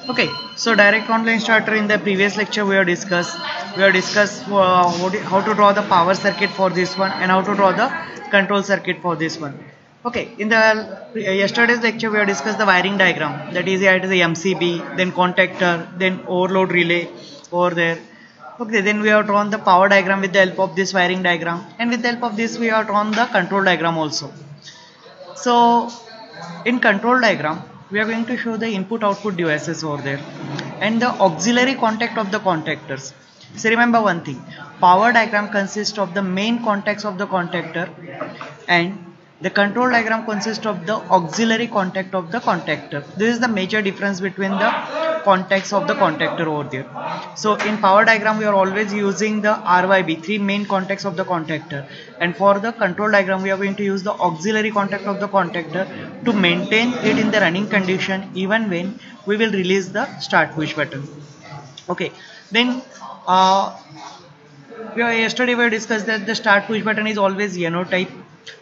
Okay, so direct online starter. In the previous lecture we have discussed how to draw the power circuit for this one and how to draw the control circuit for this one. Okay, in the yesterday's lecture we have discussed the wiring diagram, that is it is the MCB, then contactor, then overload relay over there. Okay, then we have drawn the power diagram with the help of this wiring diagram, and with the help of this we have drawn the control diagram also. So in control diagram we are going to show the input output devices over there and the auxiliary contact of the contactors. So remember one thing, power diagram consists of the main contacts of the contactor and the control diagram consists of the auxiliary contact of the contactor. This is the major difference between the contacts of the contactor over there. So in power diagram we are always using the RYB, three main contacts of the contactor, and for the control diagram we are going to use the auxiliary contact of the contactor to maintain it in the running condition even when we will release the start push button. Okay, then yesterday we discussed that the start push button is always NO type,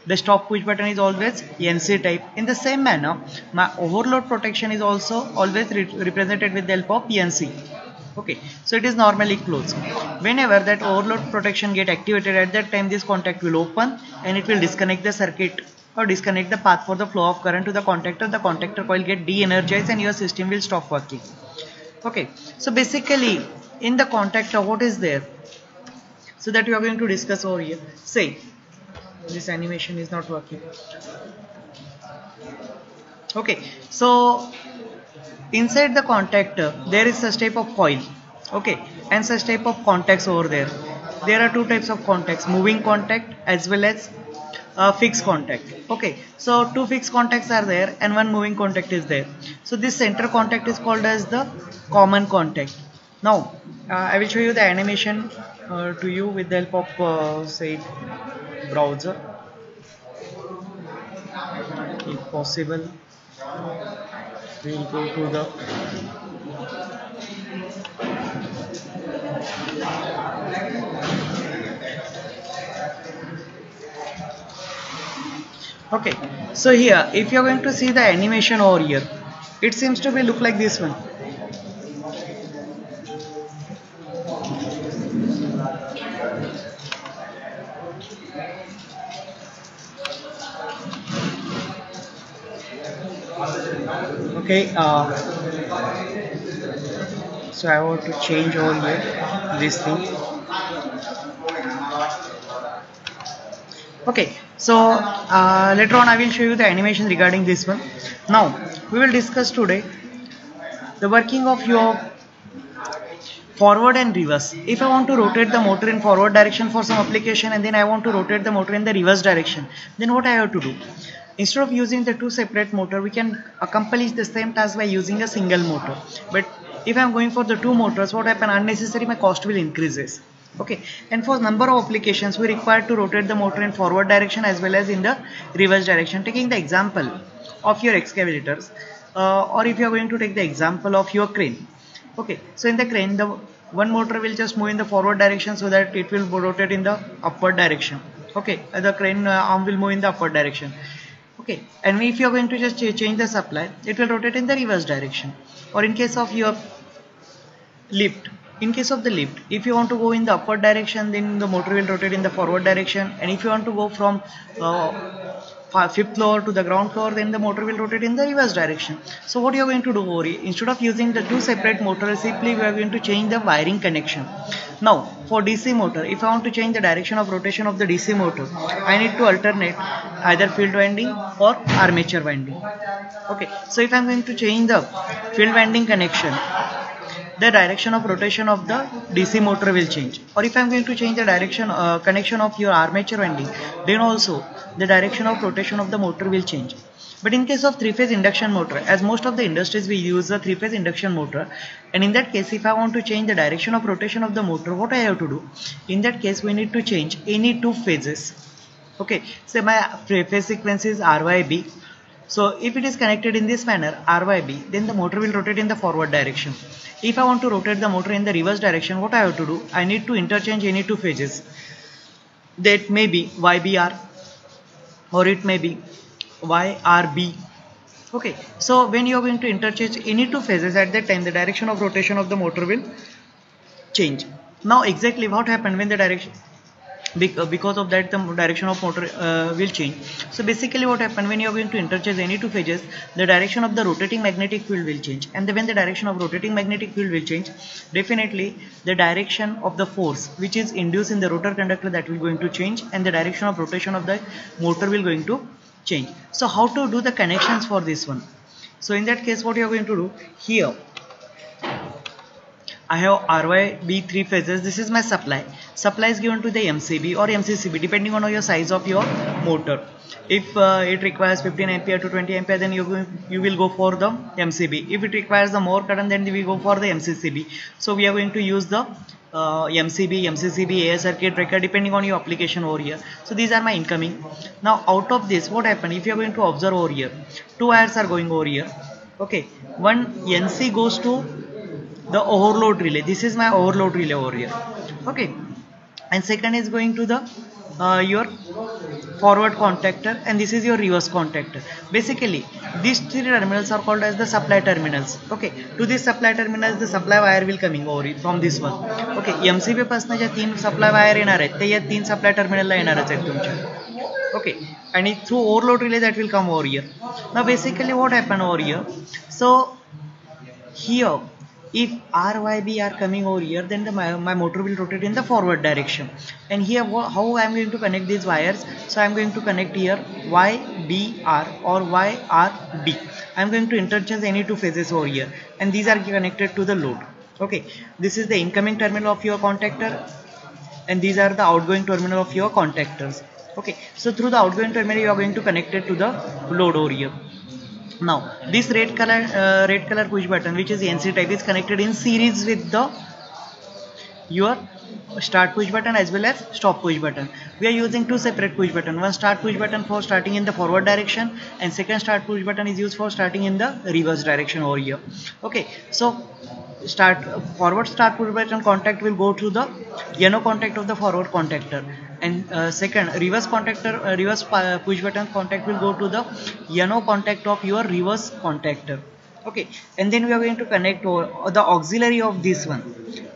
the stop push button is always NC type. In the same manner, my overload protection is also always represented with the help of NC. Okay, so it is normally closed. Whenever that overload protection get activated, at that time this contact will open and it will disconnect the circuit or disconnect the path for the flow of current to the contactor. The contactor coil get de-energized and your system will stop working. Okay, so basically in the contactor what is there? So that we are going to discuss over here. Say this animation is not working. Okay, so inside the contactor there is such type of coil, okay, and such type of contacts over there. There are two types of contacts, moving contact as well as fixed contact. Okay, so two fixed contacts are there and one moving contact is there. So this center contact is called as the common contact. Now I will show you the animation to you with the help of say browser, if possible. We will go to the okay, so here if you are going to see the animation over here, it seems to be look like this one. Okay, so I want to change over here this thing. Okay, so later on I will show you the animation regarding this one. Now we will discuss today the working of your forward and reverse. If I want to rotate the motor in forward direction for some application and then I want to rotate the motor in the reverse direction, then what I have to do? Instead of using the two separate motor, we can accomplish the same task by using a single motor. But if I am going for the two motors, what happen? Unnecessary my cost will increases. Okay, and for number of applications we require to rotate the motor in forward direction as well as in the reverse direction. Taking the example of your excavators, or if you are going to take the example of your crane. Okay, so in the crane the one motor will just move in the forward direction so that it will rotate in the upward direction. Okay, the crane arm will move in the upward direction. Okay, and if you are going to just change the supply, it will rotate in the reverse direction. Or in case of your lift, if you want to go in the upward direction, then the motor will rotate in the forward direction, and if you want to go from fifth floor to the ground floor, then the motor will rotate in the reverse direction. So what you are going to do over here, instead of using the two separate motors, simply we are going to change the wiring connection. Now for DC motor, if I want to change the direction of rotation of the DC motor, I need to alternate either field winding or armature winding. Okay, so if I am going to change the field winding connection, the direction of rotation of the DC motor will change. Or if I am going to change the direction connection of your armature winding, then also the direction of rotation of the motor will change. But in case of three-phase induction motor, as most of the industries we use a three-phase induction motor, and in that case if I want to change the direction of rotation of the motor, what I have to do? In that case we need to change any two phases. Okay, say my phase sequence is RYB. So if it is connected in this manner RYB, then the motor will rotate in the forward direction. If I want to rotate the motor in the reverse direction, what I have to do? I need to interchange any two phases. That may be YBR or it may be YRB Okay, so when you are going to interchange any two phases, at that time the direction of rotation of the motor will change. Now exactly what happened when the direction, because of that the direction of motor will change. So basically what happened when you are going to interchange any two phases, the direction of the rotating magnetic field will change, and when the direction of rotating magnetic field will change, definitely the direction of the force which is induced in the rotor conductor, that will going to change, and the direction of rotation of the motor will going to change. So how to do the connections for this one? So in that case what you are going to do, here I have RYB 3 phases. This is my supply. Supply is given to the MCB or MCCB depending on your size of your motor. If it requires 15 ampere to 20 ampere, then you will go for the MCB. If it requires the more current, then we go for the MCCB. So we are going to use the MCB, MCCB, AS circuit breaker depending on your application over here. So these are my incoming. Now out of this, what happened, if you are going to observe over here, two wires are going over here. Okay, one NC goes to the overload relay. This is my overload relay over here. Okay, and second is going to the your forward contactor, and this is your reverse contactor. Basically these three terminals are called as the supply terminals. Okay, to this supply terminals the supply wire will coming over from this one. Okay, MCB पासून जे तीन supply wire येणार आहेत ते या तीन supply terminal ला येणारच आहेत तुमच्या. Okay, and it through overload relay that will come over here. Now basically what happened over here, so here if RYB are coming over here, then my motor will rotate in the forward direction. And here how I am going to connect these wires, so I am going to connect here YBR or YRB. I am going to interchange any two phases over here, and these are connected to the load. Okay, this is the incoming terminal of your contactor, and these are the outgoing terminal of your contactors. Okay, so through the outgoing terminal you are going to connect it to the load over here. Now this red color push button, which is NC type, is connected in series with the your start push button as well as stop push button. We are using two separate push button, one start push button for starting in the forward direction, and second start push button is used for starting in the reverse direction over here. Okay, so forward start push button contact will go to the NO contact of the forward contactor, and second reverse push button contact will go to the NO contact of your reverse contactor. Okay, and then we are going to connect the auxiliary of this one,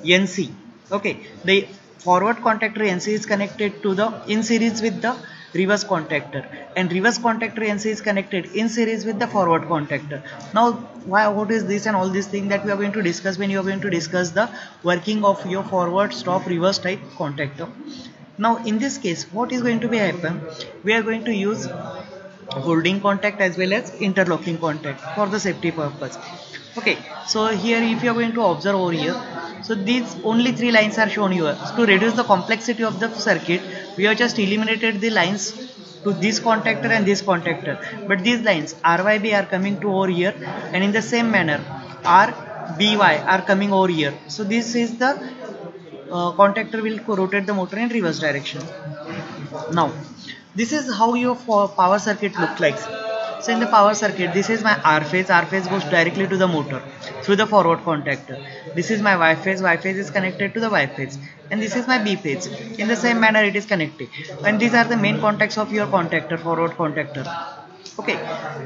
NC. Okay, the forward contactor NC is connected to the in series with the reverse contactor, and reverse contactor NC is connected in series with the forward contactor. Now what is this and all these things that we are going to discuss when you are going to discuss the working of your forward, stop, reverse type contactor. Now in this case what is going to be happen, we are going to use holding contact as well as interlocking contact for the safety purpose. Okay, so here if you are going to observe over here, so these only three lines are shown here. To reduce the complexity of the circuit, we have just eliminated the lines to this contactor and this contactor, but these lines RYB are coming to over here, and in the same manner RBY are coming over here. So this is the contactor will rotate the motor in reverse direction. Now this is how your power circuit looks like. So in the power circuit, this is my R phase. R phase goes directly to the motor through the forward contactor. This is my Y phase. Y phase is connected to the Y phase, and this is my B phase. In the same manner it is connected, and these are the main contacts of your contactor, forward contactor. Okay,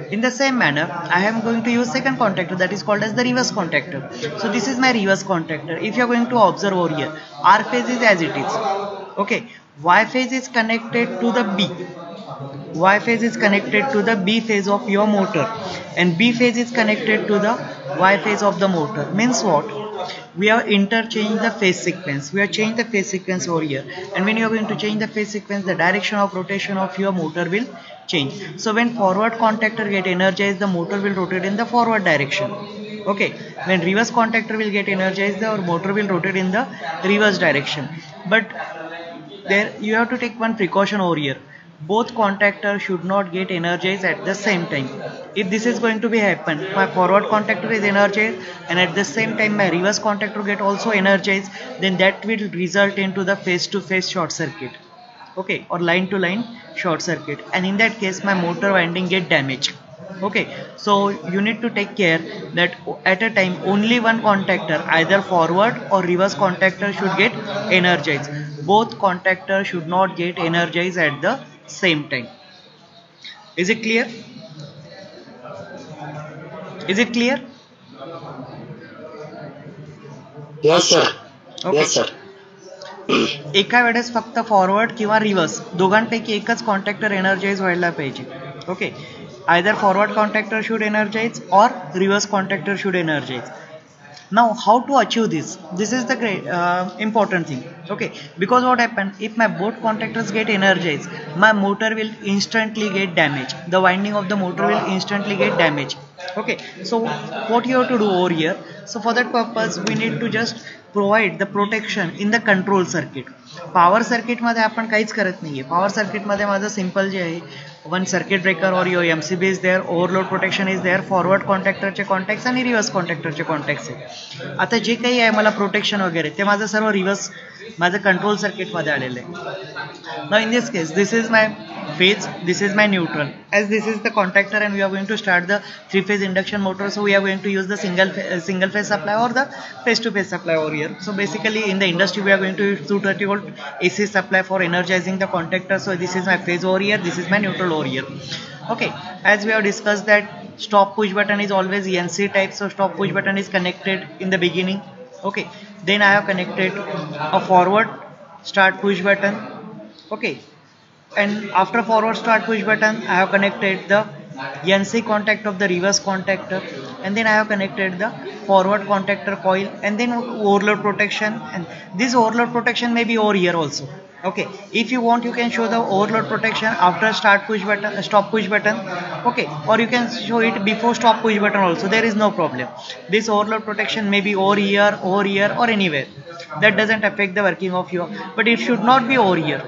in the same manner I am going to use second contactor, that is called as the reverse contactor. So this is my reverse contactor. If you are going to observe over here, R phase is as it is. Okay, Y phase is connected to the B. Y phase is connected to the B phase of your motor, and B phase is connected to the Y phase of the motor. Means what? We have interchanged the phase sequence. We have changed the phase sequence over here, and when you are going to change the phase sequence, the direction of rotation of your motor will change. So when forward contactor get energized, the motor will rotate in the forward direction. Okay, when reverse contactor will get energized, the motor will rotate in the reverse direction. But there you have to take one precaution over here. Both contactors should not get energized at the same time. If this is going to be happen, my forward contactor is energized and at the same time my reverse contactor get also energized, then that will result into the face-to-face short circuit. Okay, or line-to-line short circuit, and in that case my motor winding get damaged. Okay, so you need to take care that at a time only one contactor, either forward or reverse contactor, should get energized. Both contactors should not get energized at the same time. Is it clear? Is it clear? Yes sir. Okay. Yes sir. एका वेळेस फक्त forward किंवा reverse दोघांपैकी एकच कॉन्टॅक्टर energise व्हायला पाहिजे. Okay, either forward contactor should energise or reverse contactor should energise. Now how to achieve this? This is the great important thing. Okay, because what happen if my both contactors get energized, my motor will instantly get damaged, the winding of the motor will instantly get damaged. Okay, so what you have to do over here, so for that purpose we need to just provide the protection in the control circuit. Power circuit मध्ये आपण काहीच करत नाहीये. Power circuit मध्ये माझं simple जे आहे, one circuit breaker और your MCB is there, overload protection is there, forward कॉन्टॅक्टरचे कॉन्टॅक्ट्स आणि रिव्हर्स कॉन्टॅक्टरचे कॉन्टॅक्ट्स आहे. आता जे काही आहे मला प्रोटेक्शन वगैरे ते माझं सर्व रिव्हर्स माझं कंट्रोल सर्किटमध्ये आलेलं आहे. Now in this case this is my phase, this is my neutral, as this is the contactor and we are going to start the 3-phase induction motor, so we are going to use the single phase supply or the phase to phase supply over here. So basically in the industry we are going to use 230 volt AC supply for energizing the contactor. So this is my phase over here, this is my neutral over here. Okay, as we have discussed that stop push button is always ENC type, so stop push button is connected in the beginning. Okay, then I have connected a forward start push button. Okay, and after forward start push button I have connected the NC contact of the reverse contactor, and then I have connected the forward contactor coil, and then overload protection, and this overload protection may be over here also. Okay, if you want you can show the overload protection after start push button, stop push button. Okay, or you can show it before stop push button also, there is no problem. This overload protection may be over here or anywhere, that doesn't affect the working of your, but it should not be over here.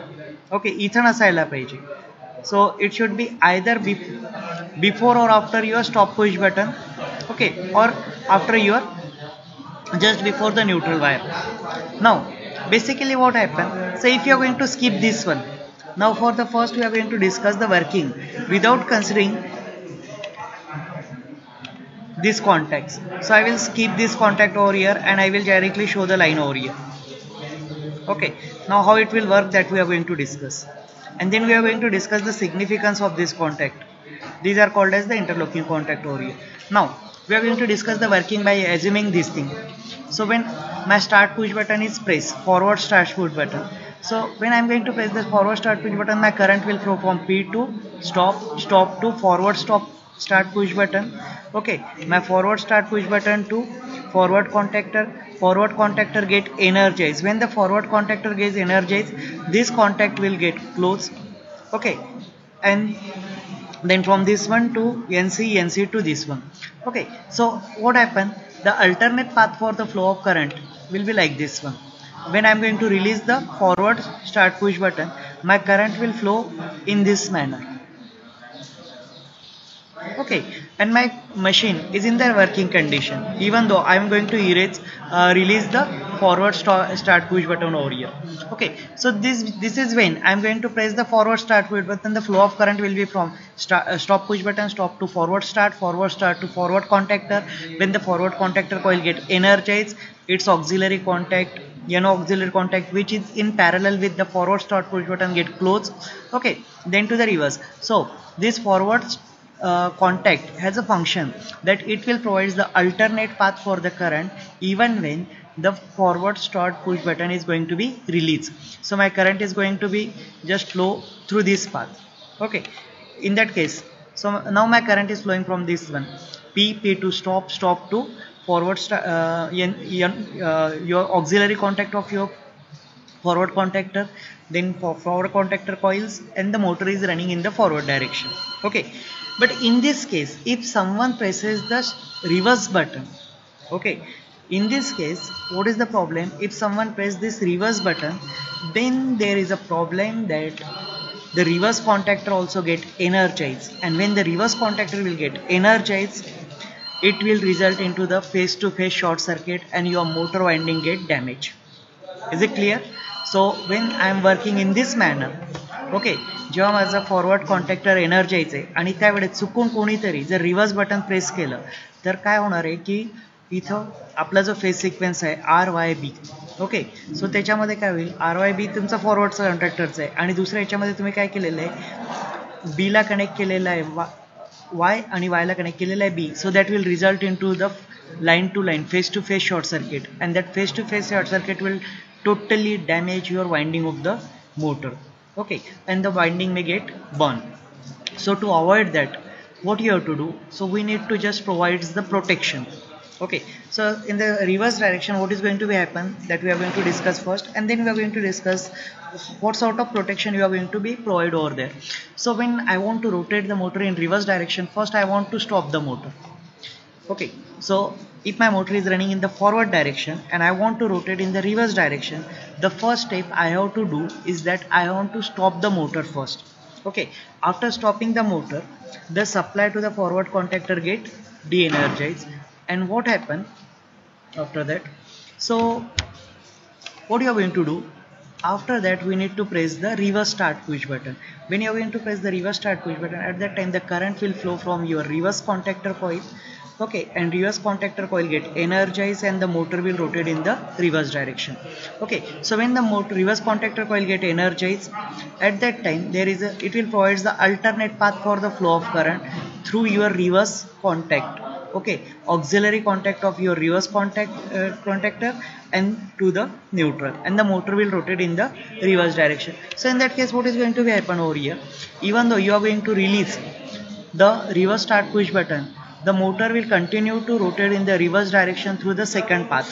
Okay, इथं नसायला पाहिजे. So it should be either before or after your stop push button. Okay, or after your just before the neutral wire. Now basically what happened, so if you are going to skip this one, now for the first we are going to discuss the working without considering these contacts. So I will skip this contact over here and I will directly show the line over here. Okay, now how it will work, that we are going to discuss, and then we are going to discuss the significance of this contact. These are called as the interlocking contact over here. Now we are going to discuss the working by assuming this thing. So when my start push button is pressed, forward start push button, so when I am going to press the forward start push button, my current will flow from P to stop to forward start push button. Okay, my forward start push button to forward contactor get energized. When the forward contactor gets energized, this contact will get closed. Okay, and then from this one to NC to this one. Okay, so what happened, the alternate path for the flow of current will be like this one. When I am going to release the forward start push button, my current will flow in this manner. Okay, and my machine is in the working condition even though I am going to release the forward start push button over here. Okay, so this is when I am going to press the forward start push button, the flow of current will be from stop push button, stop to forward start to forward contactor. When the forward contactor coil get energized, its auxiliary contact, auxiliary contact which is in parallel with the forward start push button get closed. Okay, then to the reverse. So this forward contact has a function that it will provide the alternate path for the current even when the forward start push button is going to be released. So my current is going to be just flow through this path. Okay, in that case, so now my current is flowing from this one, P to stop to forward your auxiliary contact of your forward contactor, then for forward contactor coils, and the motor is running in the forward direction. Okay, but in this case if someone presses the reverse button, okay, in this case what is the problem, if someone presses this reverse button, then there is a problem that the reverse contactor also get energized, and when the reverse contactor will get energized, it will result into the face to face short circuit and your motor winding get damaged. Is it clear? So when I am working in this manner, okay, जेव्हा माझा forward कॉन्टॅक्टर energise आहे आणि त्यावेळेस चुकून कोणीतरी जर reverse button press केलं तर काय होणार आहे की इथं आपला जो फेज सिक्वेन्स आहे RYB, ओके, सो त्याच्यामध्ये काय होईल, RYB तुमचा फॉरवर्डचा कॉन्टॅक्टरचा आहे आणि दुसऱ्या याच्यामध्ये तुम्ही काय केलेलं आहे, बीला कनेक्ट केलेलं आहे Y आणि Y ला कनेक्ट केलेला आहे B, so that will result into the line to line face to face short circuit, and that face to face short circuit will totally damage your winding of the motor. Okay, and the winding may get burned. So to avoid that, what you have to do, so we need to just provide the protection. Okay, so in the reverse direction, what is going to be happen, that we are going to discuss first, and then we are going to discuss what sort of protection you are going to be provide over there. So when I want to rotate the motor in reverse direction, first I want to stop the motor. Okay, so if my motor is running in the forward direction and I want to rotate in the reverse direction, the first step I have to do is that I want to stop the motor first. Okay, after stopping the motor, the supply to the forward contactor get de-energized, and what happen after that, so what you are going to do after that, we need to press the reverse start push button. When you are going to press the reverse start push button, at that time the current will flow from your reverse contactor coil. Okay, and reverse contactor coil get energized and the motor will rotate in the reverse direction. Okay, so when the reverse contactor coil get energized, at that time it will provide the alternate path for the flow of current through your reverse contact. Okay, auxiliary contact of your reverse contactor and to the neutral, and the motor will rotate in the reverse direction. So in that case, what is going to be happen over here, even though you are going to release the reverse start push button, the motor will continue to rotate in the reverse direction through the second path,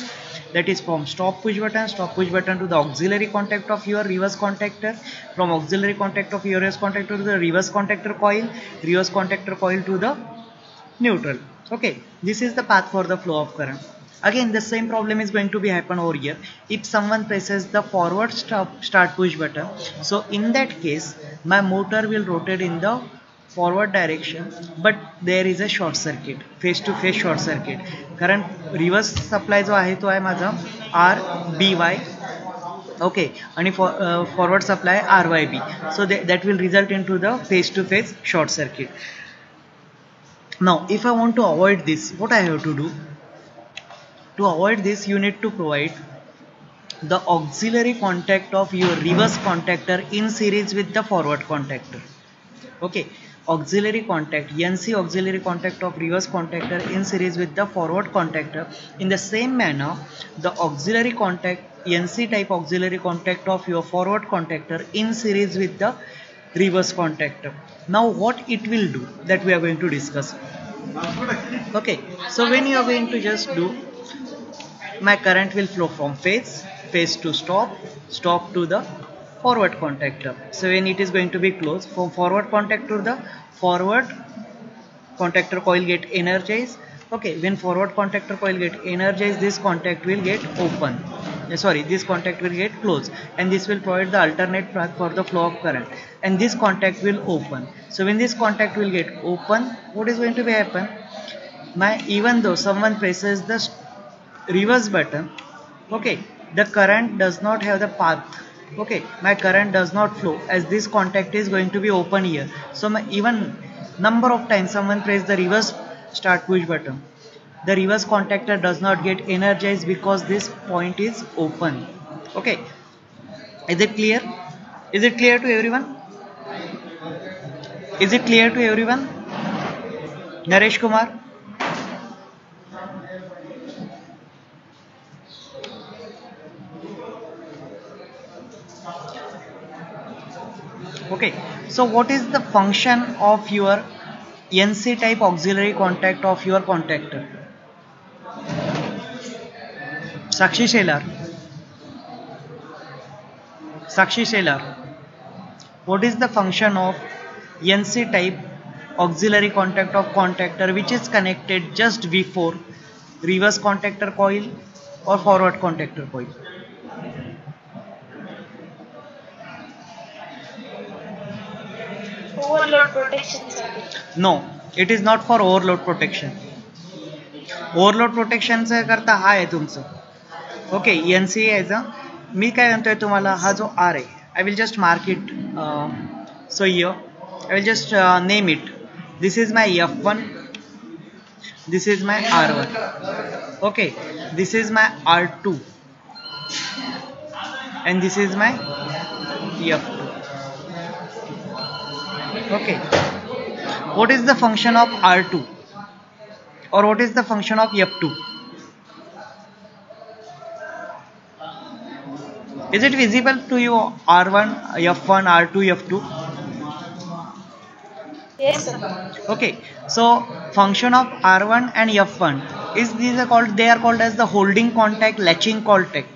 that is from stop push button to the auxiliary contact of your reverse contactor, from auxiliary contact of your reverse contactor to the reverse contactor coil to the neutral. Okay, this is the path for the flow of current. Again, the same problem is going to be happen over here if someone presses the forward start push button. So in that case, my motor will rotate in the forward direction, but there is a short circuit, face to face short circuit. Current reverse supply जो आहे तो आहे माझा RBY. Okay, and forward supply RYB. So that will result into the face to face short circuit. Now, if I want to avoid this, what I have to do? To avoid this, you need to provide the auxiliary contact of your reverse contactor in series with the forward contactor. Okay, auxiliary contact, NC auxiliary contact of reverse contactor in series with the forward contactor. In the same manner, the auxiliary contact, NC type auxiliary contact of your forward contactor in series with the reverse contactor. Now what it will do, that we are going to discuss. Okay, so when you are going to just do, my current will flow from phase to stop to the forward contactor. So when it is going to be closed, from forward contactor to the forward contactor coil get energized. Okay, when forward contactor coil get energized, this contact will get open. This contact will get closed, and this will provide the alternate path for the flow of current, and this contact will open. So when this contact will get open, what is going to be happen? Even though someone presses the reverse button, okay, the current does not have the path. Okay, my current does not flow as this contact is going to be open here. So even number of times someone press the reverse start push button, the reverse contactor does not get energized because this point is open. Okay, is it clear? Is it clear to everyone? Is it clear to everyone? Naresh Kumar? Okay, so what is the function of your NC type auxiliary contact of your contactor? Sakshi Shelar, what is the function of NC type auxiliary contact of contactor which is connected just before reverse contactor coil or forward contactor coil? Overload protection, sir. No, it is not for overload protection. Overload protection चा करता हा आहे तुमचं. Okay, NC यायचा. मी काय म्हणतोय तुम्हाला, हा जो R आहे, I will just mark it. So here I will just name it. This is my F1. This is my R1. Okay, this is my R2, and this is my F2. Okay, what is the function of R2 or what is the function of F2? Is it visible to you R1, F1, R2, F2? Yes, sir. Okay, so function of R1 and F1 is these are called, they are called as the holding contact, latching contact.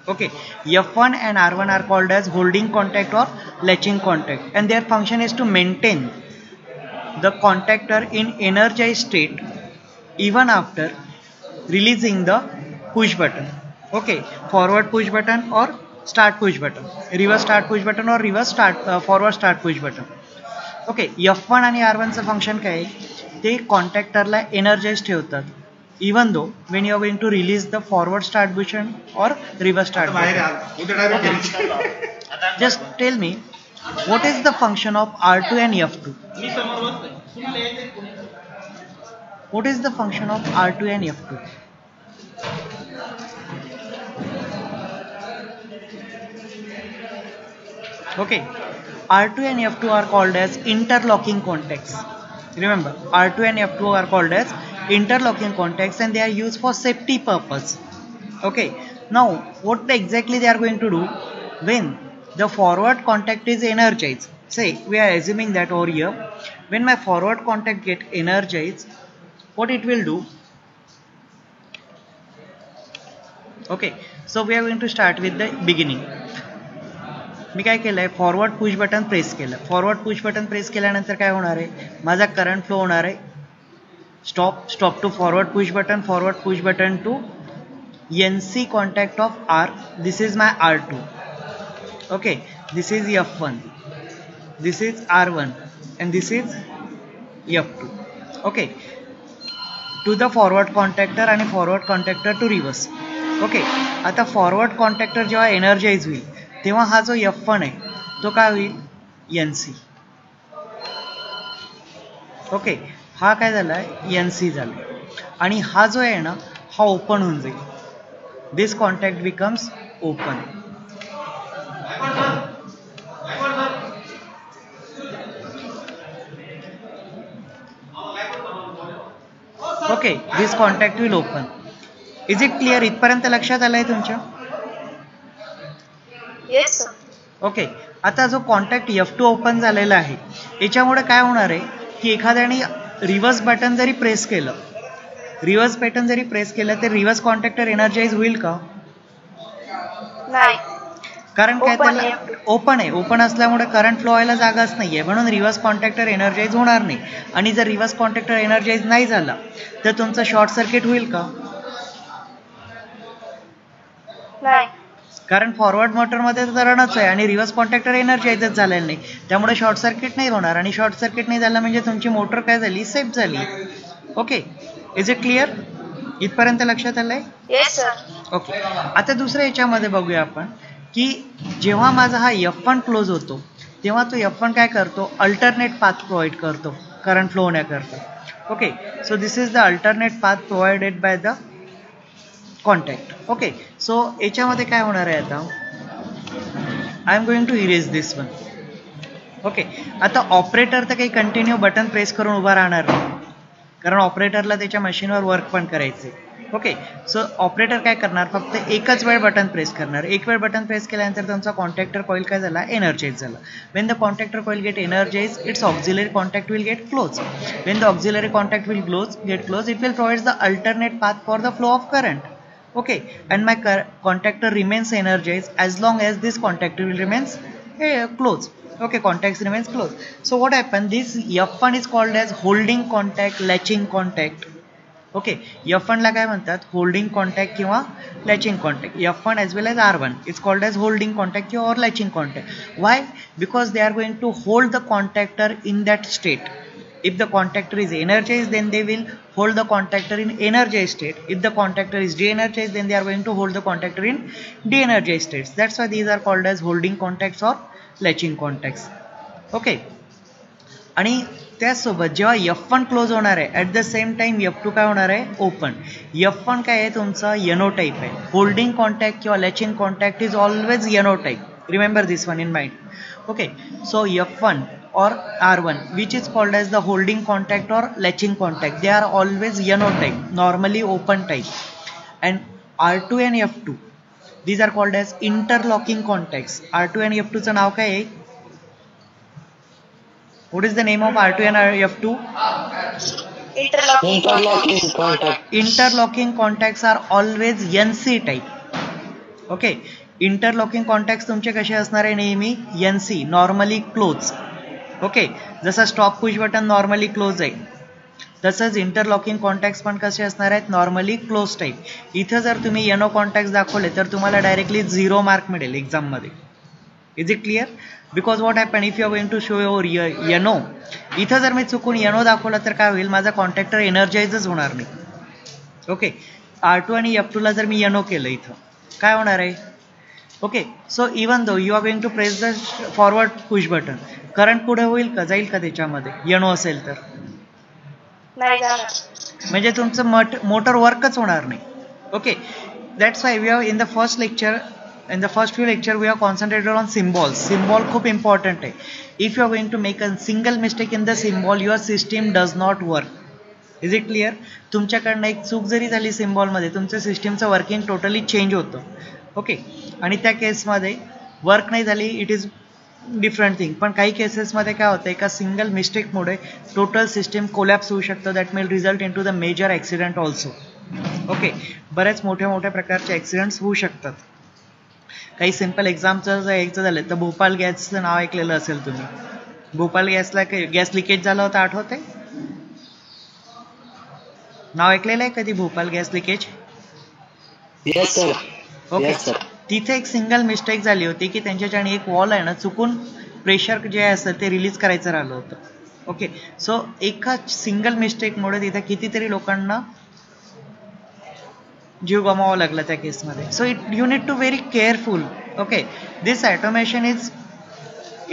Okay, F1 and R1 are called as holding contact or latching contact, and their function is to maintain the contactor in energized state even after releasing the push button. Okay, forward push button or start push button, reverse start push button or reverse start forward start push button. Okay F1 आणि R1 चं function काय आहे ते कॉन्टॅक्टरला energise ठेवतात even though when you are going to release the forward start button और reverse start button. Just tell me what is the function of R2 and F2? What is the function of R2 and F2? Okay, R2 and F2 are called as interlocking contacts. Remember, R2 and F2 are called as interlocking contacts and they are used for safety purpose. Okay, now what exactly they are going to do when the forward contact is energized? Say we are assuming that over here, when my forward contact get energized, what it will do? Okay, so we are going to start with the beginning. मी काय केलंय forward push button press केलं. Forward push button press केल्यानंतर काय होणार आहे माझा current flow होणार आहे stop to forward push button to NC contact of R. This is my R2. Okay, this is F1, this is R1 and this is F2. Okay, to the forward contactor आणि forward contactor to reverse. Okay, आता forward contactor जेव्हा energise होईल तेव्हा हा जो F1 आहे तो काय होईल NC. ओके, हा काय झालाय NC झालाय आणि हा जो आहे ना हा ओपन होऊन जाईल. This contact becomes open. Okay, this contact will open. Is it clear? इथपर्यंत लक्षात आलंय तुमच्या? Yes, sir. ओके, आता जो कॉन्टॅक्ट F2 ओपन झालेला आहे याच्यामुळे काय होणार आहे की एखाद्याने रिव्हर्स बटन जरी प्रेस केलं तर रिव्हर्स कॉन्टॅक्टर एनर्जाइज होईल का? नाही. कारण काय Open त्याला ओपन आहे. ओपन असल्यामुळे करंट फ्लो व्हायला जागाच नाहीये म्हणून रिव्हर्स कॉन्टॅक्टर एनर्जाइज होणार नाही. आणि जर रिव्हर्स कॉन्टॅक्टर एनर्जाइज नाही झाला तर तुमचं शॉर्ट सर्किट होईल का? नाही. कारण फॉरवर्ड मोटरमध्ये तर रनच आहे आणि रिव्हर्स कॉन्टॅक्टर एनर्जाइजच झालेलं नाही त्यामुळे शॉर्ट सर्किट नाही होणार आणि शॉर्ट सर्किट नाही झालं म्हणजे तुमची मोटर काय झाली सेफ झाली. Okay, is it clear? इथपर्यंत लक्षात आलंय? Yes, sir. ओके, आता दुसऱ्या याच्यामध्ये बघूया आपण की जेव्हा माझा हा F1 क्लोज होतो तेव्हा तो F1 काय करतो अल्टरनेट पाथ प्रोव्हाइड करतो करंट फ्लो होण्याकरता. Okay, so this is the alternate path provided by the contact. Okay, so याच्यामध्ये काय होणार आहे आता I am going to erase this one. Okay, आता ऑपरेटर तर काही कंटिन्यू बटन प्रेस करून उभा राहणार नाही कारण ऑपरेटरला त्याच्या मशीनवर वर्क पण करायचे. ओके, सो ऑपरेटर काय करणार फक्त एकच वेळ बटन प्रेस करणार. एक वेळ बटन प्रेस केल्यानंतर तुमचा कॉन्टॅक्टर कॉईल काय झाला एनर्जाइज झाला. When the contactor coil get energise its auxiliary contact will get close. When the auxiliary contact will get close it will provide the alternate path for the flow of current. Okay, and my contactor remains energized as long as this contactor will remains closed. Okay, contacts remains closed. So what happened? This F1 is called as holding contact, latching contact. Okay, F1 ला काय म्हणतात holding contact किंवा latching contact. F1 as well as R1 is called as holding contact or latching contact. Why? Because they are going to hold the contactor in that state. If the contactor is energized, then they will hold the contactor in energized state. If the contactor is de-energized, then they are going to hold the contactor in de-energized states. That's why these are called as holding contacts or latching contacts. Okay. आणि त्याचसोबत जेव्हा F1 close होणार आहे at the same time F2 काय होणार आहे open. F1 काय आहे तुमचा NO टाईप आहे. होल्डिंग कॉन्टॅक्ट किंवा latching contact is always NO type. Remember this one in mind. Okay, so F1 or R1, which is called as the holding contact or latching contact. They are always NO type, normally open type. And R2 and F2, these are called as interlocking contacts. R2 and F2 चं नाव काय आहे? What is the name of R2 and F2? Interlocking Interlocking contact. Interlocking contacts are always NC type. Okay, interlocking contacts तुमचे कसे असणार आहे नेहमी? NC, normally close. Okay, जसं stop push button normally close आहे, तसंच इंटरलॉकिंग कॉन्टॅक्ट्स पण कसे असणार आहेत? Normally close type. इथं जर तुम्ही NO कॉन्टॅक्ट्स दाखवले तर तुम्हाला डायरेक्टली 0 मार्क मिळेल एक्झाममध्ये. Is it clear? Because what happen if you are going to show your NO, इथं जर मी चुकून NO दाखवला तर काय होईल? माझा कॉन्टॅक्टर एनर्जाइजच होणार नाही. ओके, R2 आणि F2 ला जर मी NO केलं इथं काय होणार आहे? Okay, so even though you are going to press the forward push button, current पुढे होईल का? जाईल का त्याच्यामध्ये NO असेल तर? नाही जाणार. म्हणजे तुमचं मोटर वर्कच होणार नाही. Okay, that's why we are in the first lecture, in the first few lecture we are concentrated on symbols. Symbol खूप important आहे. If you are going to make a single mistake in the symbol, your system does not work. Is it clear? तुमच्याकडनं एक चूक जरी झाली symbol मध्ये, तुमच्या सिस्टीमचं working totally change होतं. Okay, आणि त्या केसमध्ये वर्क नाही झाली, इट इज डिफरंट थिंग. पण काही केसेसमध्ये काय होतं, एका सिंगल मिस्टेकमुळे टोटल सिस्टीम कोलॅप्स होऊ शकतं. That will result in to the major accident also. Okay, बऱ्याच मोठ्या प्रकारचे ॲक्सिडेंट्स होऊ शकतात. काही सिंपल एक्झामचं जर यायचं झालं तर भोपाल गॅसचं नाव ऐकलेलं असेल तुम्ही. भोपाल गॅसला गॅस लिकेज झालं होतं, आठवतंय? नाव ऐकलेलं आहे कधी Bhopal gas leakage? Yes, sir. Okay, Yes, sir. तिथे एक सिंगल मिस्टेक झाली होती की त्यांच्याच्याने एक वॉल आहे ना, चुकून प्रेशर जे असतं ते रिलीज करायचं राहिलं होतं. ओके, सो एका सिंगल मिस्टेकमुळे तिथे कितीतरी लोकांना जीव गमावा लागला त्या केसमध्ये. So you need to very careful. Okay, this automation is,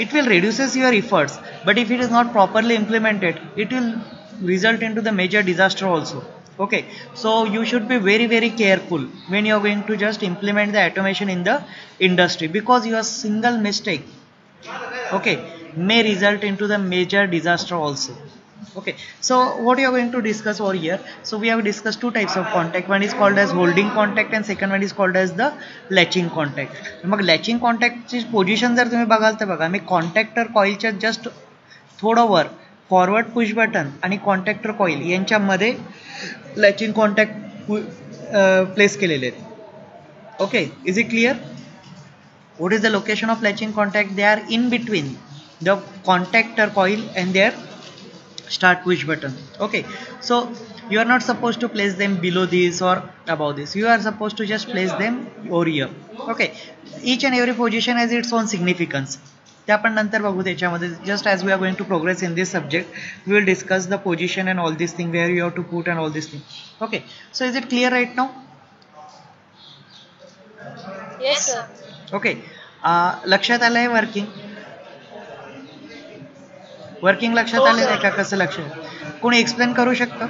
it will reduces your efforts, but if it is not properly implemented, it will result into the major disaster also. Okay, so you should be very careful when you are going to just implement the automation in the industry, because your single mistake, okay, may result into the major disaster also. Okay, so what you are going to discuss over here? So we have discussed two types of contact. One is called as holding contact and second one is called as the latching contact. मग latching कॉन्टॅक्टची position जर तुम्ही बघाल तर बघा, मी कॉन्टॅक्टर कॉइलच्या just थोडं वर forward push button आणि कॉन्टॅक्टर coil यांच्यामध्ये लॅचिंग कॉन्टॅक्ट प्लेस केलेले आहेत. Okay, is it clear? What is the location of latching contact? They are in between the contactor coil and their start push button. Okay, so you are not supposed to place them below this or above this. You are supposed to just place them over here. Okay, each and every position has its own significance. ते आपण नंतर बघू त्याच्यामध्ये. Just as we are going to progress in this subject, we will discuss the position and all these things, where you have to put and all these things. Okay, so is it clear right now? Yes, sir. Okay, लक्षात आलंय working लक्षात आले आहे का? कसं लक्षात? कोणी explain करू शकतं?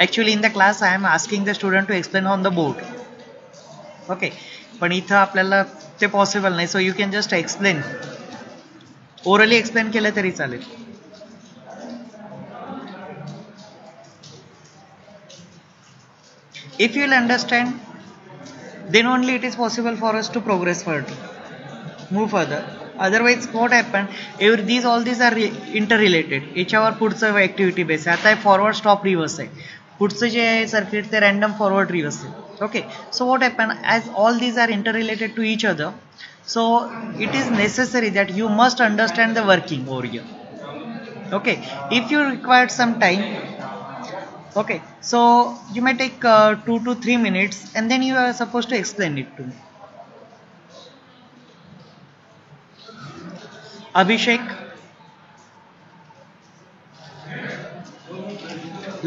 Actually in the class I am asking the student to explain on the board. Okay, पण इथं आपल्याला ते पॉसिबल नाही. So you can just explain, orally explain केलं तरी चालेल. If you will understand, then only it is possible for us to progress further, move further. Otherwise what happen, all these are interrelated. याच्यावर पुढचं activity base आहे. आता forward stop reverse आहे, पुढचं जे आहे सर्किट ते रॅन्डम फॉरवर्ड रिव्हर्स आहे. Okay, so what happen, as all these are interrelated to each other, so it is necessary that you must understand the working over here. Okay, if you required some time, okay, so you may take 2 to 3 minutes and then you are supposed to explain it to me. Abhishek,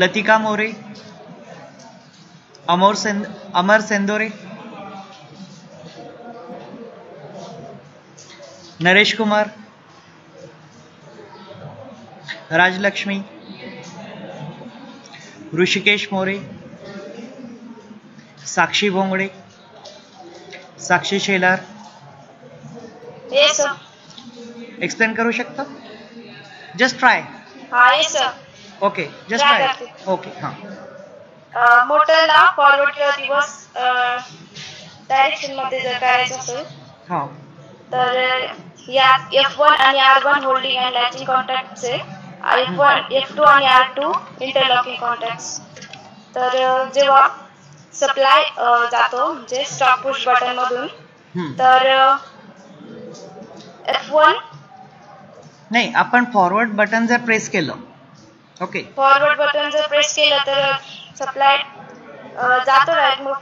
Latika More, Amar Sendore, Naresh Kumar, Raj Lakshmi, Rishikesh More, Sakshi Bhongade, Sakshi Shelar. Yes, sir. Explain करू शकता? Just try. हा yes sir. Okay just Try try. करते. Okay हां. मोटरला forward किंवा reverse direction मध्ये जर करायचं असेल हां. तर यात F1 आणि R1 holding and latching कॉन्टॅक्टचे, F1 F2 आणि R2 इंटरलॉकिंग कॉन्टॅक्ट्स. तर जेव्हा सप्लाय जातो म्हणजे स्टॉप पुश बटन मधून, तर F1 नाही, आपण फॉरवर्ड बटन जर प्रेस केलं, ओके, फॉरवर्ड बटन जर प्रेस केलं तर सप्लाय जातो डायरेक्ट, मग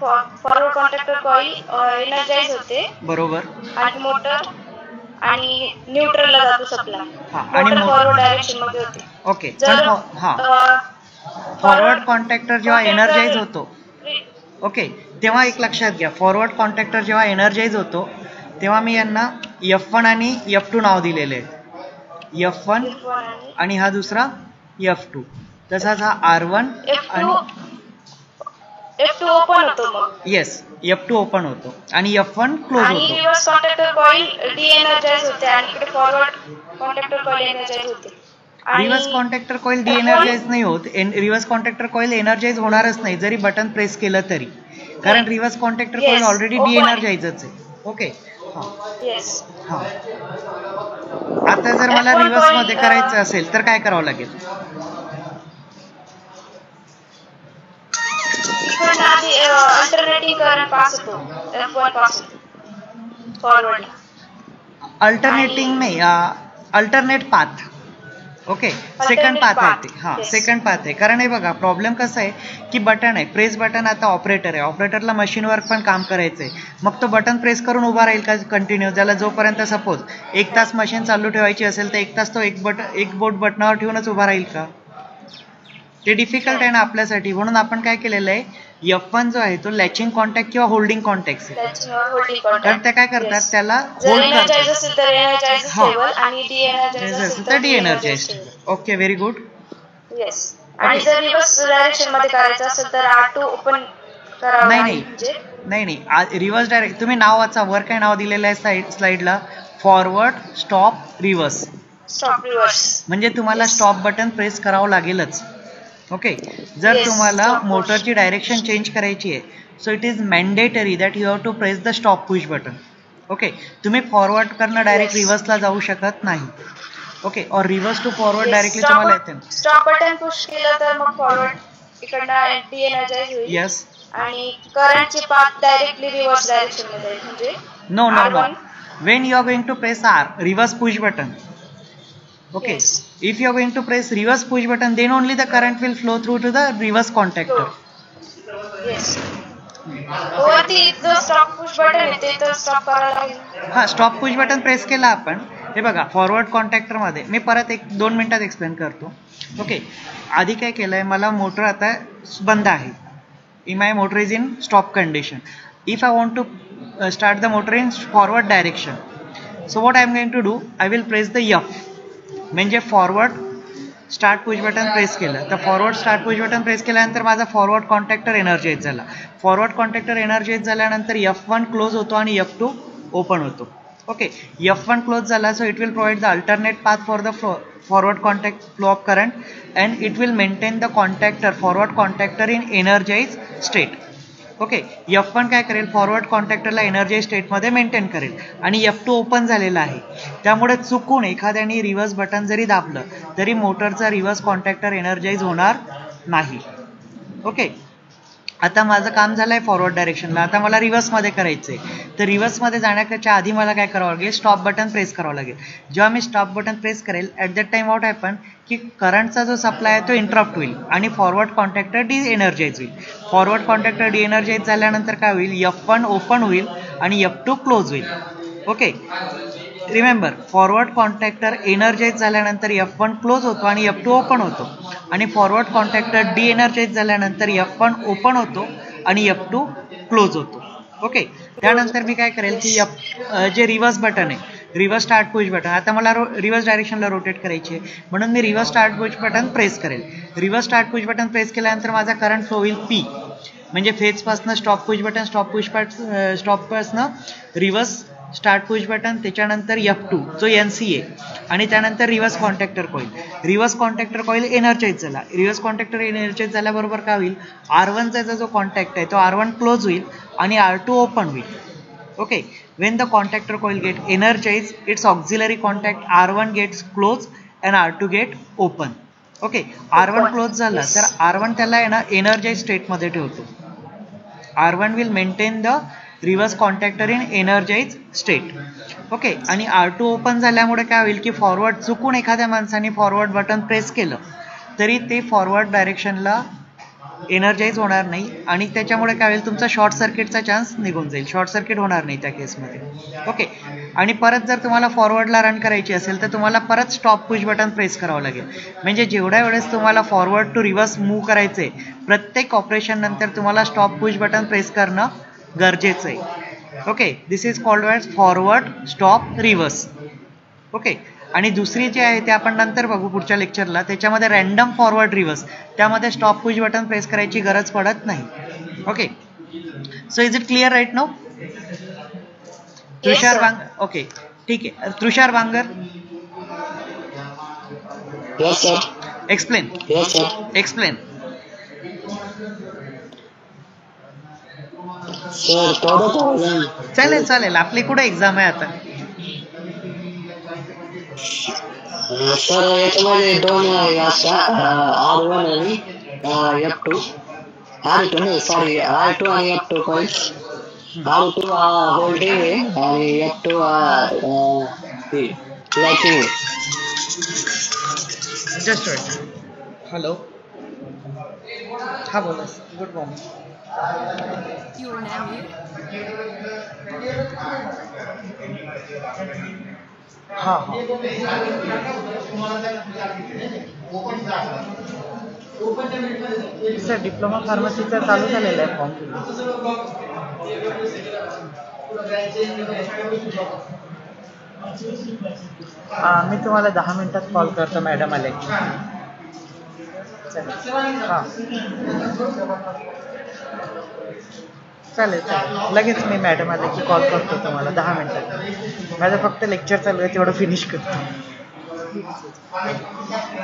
फॉरवर्ड कॉन्टॅक्टर कॉईल एनर्जाइज होते बरोबर. आणि मोटर आणि न्यूट्रलला जातो सप्लाय. हा, आणि मोटर फॉरवर्ड डायरेक्शन मध्ये होते. ओके. जर हां, फॉरवर्ड कॉन्टॅक्टर जेव्हा एनर्जाइज होतो, ओके, तेव्हा एक लक्षात घ्या, फॉरवर्ड कॉन्टॅक्टर जेव्हा एनर्जाइज होतो तेव्हा मी यांना F1 आणि F2 नाव दिलेले आहे. F1 आणि हा दुसरा F2. तसाच हा R1 आणि F2 ओपन होतो मग. येस, F2 ओपन होतो आणि F1 क्लोज आणि होतो. रिव्हर्स कॉन्टॅक्टर कॉईल डीएनर्जाइज होते आणि इकडे फॉरवर्ड कॉन्टॅक्टर कॉईल एनर्जाइज होते. रिव्हर्स कॉन्टॅक्टर कॉईल डीएनर्जाइज नाही होत. रिव्हर्स कॉन्टॅक्टर कॉईल एनर्जाइज होणारच नाही जरी बटन प्रेस केलं तरी, कारण रिव्हर्स कॉन्टॅक्टर कॉईल ऑलरेडी डीएनर्जाइजच आहे. ओके हां हां. आता जर मला रिव्हर्स मध्ये करायचं असेल तर काय करावं लागेल? अल्टरनेटिंग करंट पास होतो F1 पासून फॉरवर्ड. अल्टरनेटिंग नाही, alternate path. Okay, second path आहे ते. हां, सेकंड पाथ आहे. कारण हे बघा, प्रॉब्लेम कसा आहे की बटन आहे, प्रेस बटन. आता ऑपरेटर आहे, ऑपरेटरला मशीनवर पण काम करायचं आहे. मग तो बटन प्रेस करून उभा राहील का कंटिन्यू? ज्याला जोपर्यंत सपोज 1 तास मशीन चालू ठेवायची असेल तर 1 तास तो एक बोट बटनावर ठेवूनच उभा राहील का? ते डिफिकल्ट आहे ना आपल्यासाठी. म्हणून आपण काय केलेलं आहे, F1 जो आहे तो लॅचिंग कॉन्टॅक्ट किंवा होल्डिंग कॉन्टॅक्ट आहे. तर ते काय करतात, त्याला होल्ड करतात. तर deenergise. Okay, very good. Yes. आणि जर रिव्हर्स डायरेक्शन मध्ये करायचं असेल तर R2 ओपन करावं. नाही, रिव्हर्स डायरेक्ट तुम्ही नाव वाचा, वर काय नाव दिलेलं आहे स्लाइडला, forward stop reverse. Stop reverse म्हणजे तुम्हाला स्टॉप बटन प्रेस करावं लागेलच. ओके, जर तुम्हाला मोटरची डायरेक्शन चेंज करायची आहे, so it is mandatory that you have to press the stop push button. Okay, तुम्ही फॉरवर्ड करणं डायरेक्ट रिव्हर्सला जाऊ शकत नाही. ओके, और रिव्हर्स टू फॉरवर्ड डायरेक्टली तुम्हाला येते. स्टॉप बटन पुश केलं तर मग फॉरवर्ड इकडनं डीएनर्जाइज होईल. येस. आणि करंटची पाथ डायरेक्टली रिव्हर्स डायरेक्शन मध्ये जाईल. म्हणजे no, when you are going to press R, reverse push button. Okay, yes. If you are going to press reverse push button, then only the current will flow through to the reverse contactor. Yes. वरती जो stop push button आहे ते तर stop करायला लागेल. हा, stop push button press केला आपण. हे बघा, फॉरवर्ड कॉन्टॅक्टर मध्ये मी परत 1-2 मिनिटात एक्सप्लेन करतो. ओके, आधी काय केलंय, मला मोटर आता बंद आहे. My motor is in stop condition. If I want to start the motor in forward direction, so what I am going to do, I will press the F. म्हणजे forward start push button press केलं तर forward start push button press केल्यानंतर माझा forward कॉन्टॅक्टर energise झाला. Forward कॉन्टॅक्टर energise झाल्यानंतर F1 close होतो आणि F2 open होतो. ओके, F1 क्लोज झाला, so it will provide the alternate path for the forward contact flow of current and it will maintain the contactor forward contactor in energise state. Okay, F1 काय करेल, forward कॉन्टॅक्टरला energise स्टेटमध्ये maintain करेल आणि F2 open झालेला आहे. त्यामुळे चुकून एखाद्याने रिव्हर्स बटन जरी दाबलं तरी मोटरचा रिव्हर्स कॉन्टॅक्टर एनर्जाइज होणार नाही. ओके, आता माझं काम झालं आहे फॉरवर्ड डायरेक्शनला. आता मला रिव्हर्समध्ये करायचं आहे, तर रिव्हर्समध्ये जाण्याच्या आधी मला काय करावं लागेल, स्टॉप बटन प्रेस करावं लागेल. जेव्हा मी स्टॉप बटन प्रेस करेल, at that time what happen की करंटचा जो सप्लाय आहे तो इंटरप्ट होईल आणि फॉरवर्ड कॉन्टॅक्टर डीएनर्जाइज होईल. फॉरवर्ड कॉन्टॅक्टर डीएनर्जाइज झाल्यानंतर काय होईल, F1 ओपन होईल आणि F2 क्लोज होईल. ओके, रिमेंबर, फॉरवर्ड कॉन्टॅक्टर एनर्जाइज झाल्यानंतर F1 क्लोज होतो आणि F2 ओपन होतो आणि फॉरवर्ड कॉन्टॅक्टर डीएनर्जाइज झाल्यानंतर F1 ओपन होतो आणि F2 क्लोज होतो. ओके, त्यानंतर मी काय करेल की जे रिव्हर्स बटन आहे, रिव्हर्स स्टार्ट पुश बटन, आता मला रिव्हर्स डायरेक्शनला रोटेट करायची आहे म्हणून मी reverse start push button press करेल. Reverse start push button press केल्यानंतर माझा करंट फ्लो होईल P. म्हणजे फेजपासनं स्टॉप पुश बटन, स्टॉपपासनं रिव्हर्स स्टार्ट पुश बटन, त्याच्यानंतर F2 जो NCA आणि त्यानंतर reverse contactor coil. Reverse contactor coil energise झाला. रिव्हर्स कॉन्टॅक्टर एनर्जाइज झाल्याबरोबर काय होईल, R1 चा जो कॉन्टॅक्ट आहे तो R1 क्लोज होईल आणि R2 ओपन होईल. Okay, when the contactor coil get energized, its auxiliary contact R1 gets closed and R2 get open. Okay, R1 close झाला तर R1 त्याला आहे ना एनर्जाइज स्टेट मध्ये ठेवतो. R1 will maintain the reverse contactor in energized state. Okay, आणि R2 open झाल्यामुळे काय होईल की फॉरवर्ड चुकून एखाद्या माणसाने फॉरवर्ड बटन प्रेस केलं तरी ते फॉरवर्ड डायरेक्शनला एनर्जाइज होणार नाही आणि त्याच्यामुळे काय होईल, तुमचा शॉर्ट सर्किटचा चान्स निघून जाईल. शॉर्ट सर्किट होणार नाही त्या केसमध्ये. ओके, आणि परत जर तुम्हाला फॉरवर्डला रन करायची असेल तर तुम्हाला परत स्टॉप पुश बटन प्रेस करावं लागेल. म्हणजे जेवढ्या वेळेस तुम्हाला फॉरवर्ड टू रिव्हर्स मूव्ह करायचंय प्रत्येक ऑपरेशन नंतर तुम्हाला स्टॉप पुश बटन प्रेस करणं गरजेचं आहे. Okay, this is called as forward stop reverse. Okay, आणि दुसरी जी आहे ते आपण नंतर बघू पुढच्या लेक्चरला. त्याच्यामध्ये रॅन्डम फॉरवर्ड रिव्हर्स, त्यामध्ये स्टॉप पुश बटन प्रेस करायची गरज पडत नाही. Okay, so is it clear right now? Tushar Bangar, okay ठीक आहे. Tushar Bangar, Yes, sir. Explain. Yes, sir. Explain. Sir, चालेल चालेल, आपली कुठे एक्झाम आहे आता? सर याच्यामध्ये दोन असतात, R1 आणि F2. R2 नाही, सॉरी, R2 आणि F2 कॉइल्स. R2 होल्डिंग आहे आणि F2 latching. Just wait. Hello, हा बोला. Good morning. हा हा, सर डिप्लोमा फार्मसीचा चालू झालेला आहे फॉर्म. मी तुम्हाला 10 मिनिटात कॉल करतो, मॅडम आले. हां चालेल चालेल, लगेच मी मॅडम आले की कॉल करतो तुम्हाला 10 मिनिटात. माझं फक्त लेक्चर चालू आहे, तेवढं फिनिश करतो.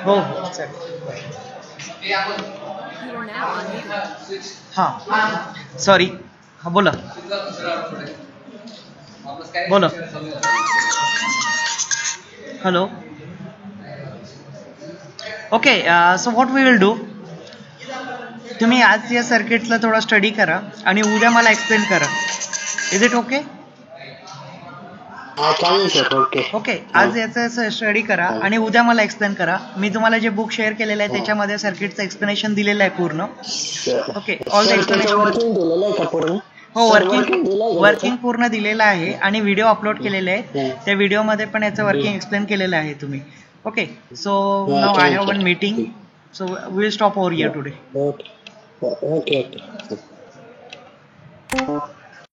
हो हो चालेल. हां सॉरी, हां बोला बोला. Hello. Okay, so what we will do, तुम्ही आज या सर्किटला थोडा स्टडी करा आणि उद्या मला एक्सप्लेन करा. Is it okay? ओके, आज याचा स्टडी करा आणि उद्या मला एक्सप्लेन करा. मी तुम्हाला जे बुक शेअर केलेलं आहे त्याच्यामध्ये सर्किटचं एक्सप्लेनेशन दिलेलं आहे पूर्ण. Okay, all the explanation. हो, वर्किंग पूर्ण दिलेलं आहे आणि व्हिडिओ अपलोड केलेले आहेत. त्या व्हिडिओमध्ये पण याचं वर्किंग एक्सप्लेन केलेलं आहे तुम्ही. Okay, so now I have one meeting, so we will stop over here today. Okay.